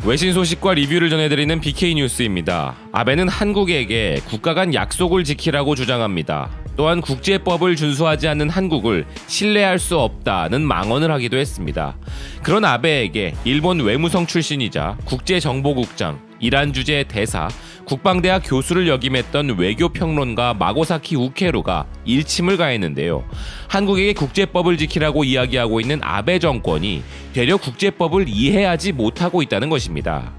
외신 소식과 리뷰를 전해드리는 BK 뉴스입니다. 아베는 한국에게 국가 간 약속을 지키라고 주장합니다. 또한 국제법을 준수하지 않는 한국을 신뢰할 수 없다는 망언을 하기도 했습니다. 그런 아베에게 일본 외무성 출신이자 국제정보국장, 이란 주재 대사, 국방대학 교수를 역임했던 외교평론가 마고사키 우케루가 일침을 가했는데요. 한국에게 국제법을 지키라고 이야기하고 있는 아베 정권이 되려 국제법을 이해하지 못하고 있다는 것입니다.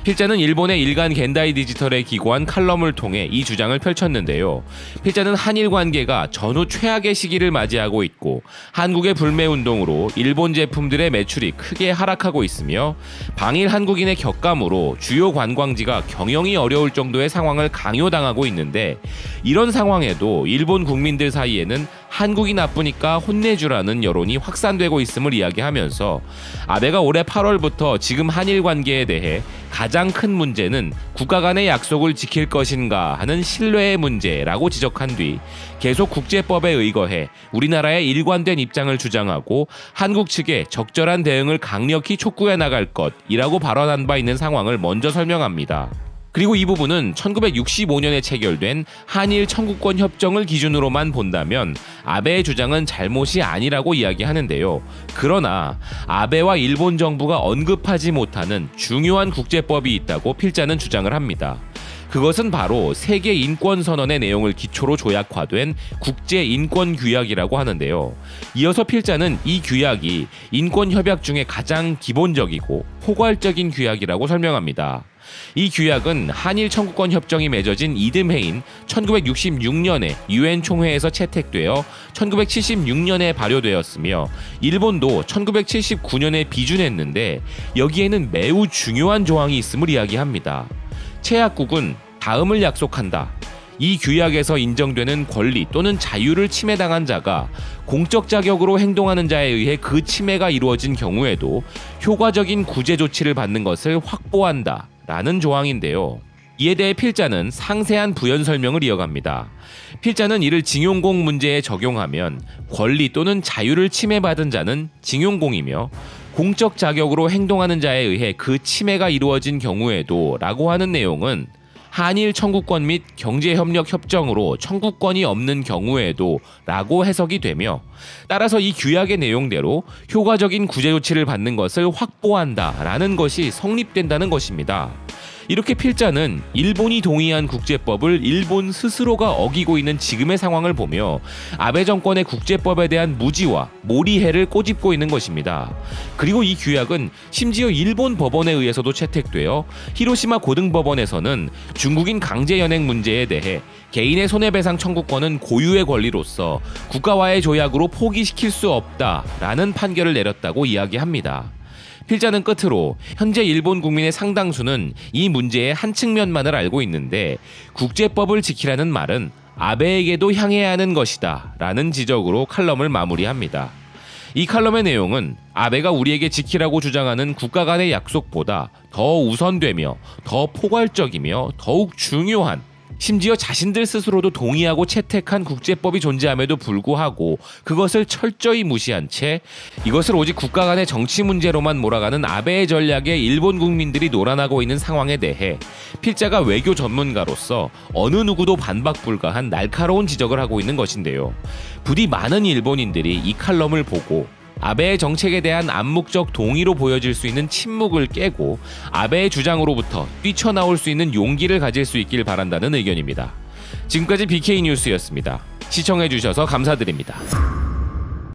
필자는 일본의 일간 겐다이 디지털에 기고한 칼럼을 통해 이 주장을 펼쳤는데요. 필자는 한일 관계가 전후 최악의 시기를 맞이하고 있고 한국의 불매운동으로 일본 제품들의 매출이 크게 하락하고 있으며 방일 한국인의 격감으로 주요 관광지가 경영이 어려울 정도의 상황을 강요당하고 있는데 이런 상황에도 일본 국민들 사이에는 한국이 나쁘니까 혼내주라는 여론이 확산되고 있음을 이야기하면서 아베가 올해 8월부터 지금 한일 관계에 대해 가장 큰 문제는 국가 간의 약속을 지킬 것인가 하는 신뢰의 문제라고 지적한 뒤 계속 국제법에 의거해 우리나라의 일관된 입장을 주장하고 한국 측에 적절한 대응을 강력히 촉구해 나갈 것이라고 발언한 바 있는 상황을 먼저 설명합니다. 그리고 이 부분은 1965년에 체결된 한일 청구권 협정을 기준으로만 본다면 아베의 주장은 잘못이 아니라고 이야기하는데요. 그러나 아베와 일본 정부가 언급하지 못하는 중요한 국제법이 있다고 필자는 주장을 합니다. 그것은 바로 세계인권선언의 내용을 기초로 조약화된 국제인권규약이라고 하는데요. 이어서 필자는 이 규약이 인권협약 중에 가장 기본적이고 포괄적인 규약이라고 설명합니다. 이 규약은 한일 청구권 협정이 맺어진 이듬해인 1966년에 유엔 총회에서 채택되어 1976년에 발효되었으며 일본도 1979년에 비준했는데 여기에는 매우 중요한 조항이 있음을 이야기합니다. 채약국은 다음을 약속한다. 이 규약에서 인정되는 권리 또는 자유를 침해당한 자가 공적 자격으로 행동하는 자에 의해 그 침해가 이루어진 경우에도 효과적인 구제 조치를 받는 것을 확보한다. 라는 조항인데요. 이에 대해 필자는 상세한 부연 설명을 이어갑니다. 필자는 이를 징용공 문제에 적용하면 권리 또는 자유를 침해받은 자는 징용공이며 공적 자격으로 행동하는 자에 의해 그 침해가 이루어진 경우에도 라고 하는 내용은 한일 청구권 및 경제협력 협정으로 청구권이 없는 경우에도 라고 해석이 되며 따라서 이 규약의 내용대로 효과적인 구제 조치를 받는 것을 확보한다 라는 것이 성립된다는 것입니다. 이렇게 필자는 일본이 동의한 국제법을 일본 스스로가 어기고 있는 지금의 상황을 보며 아베 정권의 국제법에 대한 무지와 몰이해를 꼬집고 있는 것입니다. 그리고 이 규약은 심지어 일본 법원에 의해서도 채택되어 히로시마 고등법원에서는 중국인 강제연행 문제에 대해 개인의 손해배상 청구권은 고유의 권리로서 국가와의 조약으로 포기시킬 수 없다라는 판결을 내렸다고 이야기합니다. 필자는 끝으로 현재 일본 국민의 상당수는 이 문제의 한 측면만을 알고 있는데 국제법을 지키라는 말은 아베에게도 향해야 하는 것이다 라는 지적으로 칼럼을 마무리합니다. 이 칼럼의 내용은 아베가 우리에게 지키라고 주장하는 국가 간의 약속보다 더 우선되며 더 포괄적이며 더욱 중요한 심지어 자신들 스스로도 동의하고 채택한 국제법이 존재함에도 불구하고 그것을 철저히 무시한 채 이것을 오직 국가 간의 정치 문제로만 몰아가는 아베의 전략에 일본 국민들이 놀아나고 있는 상황에 대해 필자가 외교 전문가로서 어느 누구도 반박 불가한 날카로운 지적을 하고 있는 것인데요. 부디 많은 일본인들이 이 칼럼을 보고 아베의 정책에 대한 암묵적 동의로 보여질 수 있는 침묵을 깨고 아베의 주장으로부터 뛰쳐나올 수 있는 용기를 가질 수 있길 바란다는 의견입니다. 지금까지 BK 뉴스였습니다. 시청해주셔서 감사드립니다.